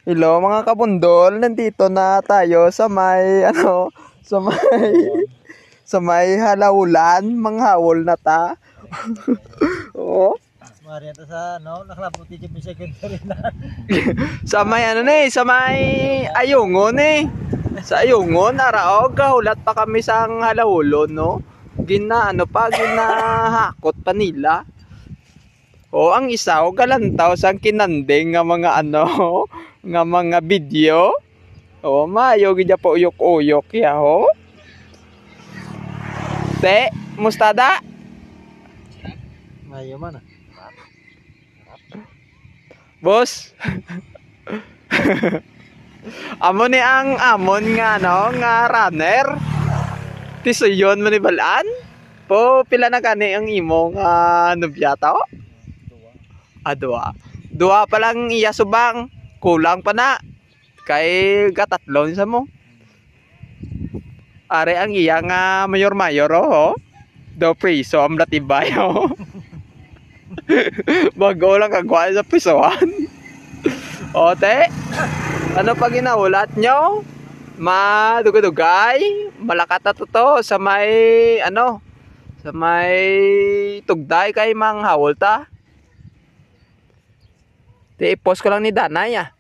Hello mga kabundol, nandito na tayo sa may sa may sa may halaulan, manghawol na ta. Oo. Marian ta sa nakalabuti kami secondary na. Sa may sa may ayungon Sa ayungon araog kahulat pa kami sa halaulon no. Ginahakot pa nila. O ang isa o galantaw sa kinanding nga mga nga mga video. O maayo gid po uyok-uyok ya ho. Te, mustada? Mayo man ah. Boss. Amo ni ang amon nga nga runner. Tisuyon mo ni balaan? Po pila na kani ang imo nga nobyato? Dua. Dua pa lang iya subang. Kulang pa na. Kay gatatlon sa mo. Are ang iya nga mayor-mayor oh. Do priso am latibay oh. Bago lang kagwa sa pisohan. Ote. Ano pa ginaulat nyo? Madugay-dugay. Malakat na to sa may sa may tugday kay manghawol ta. Ti-post ko lang ni Danay ah.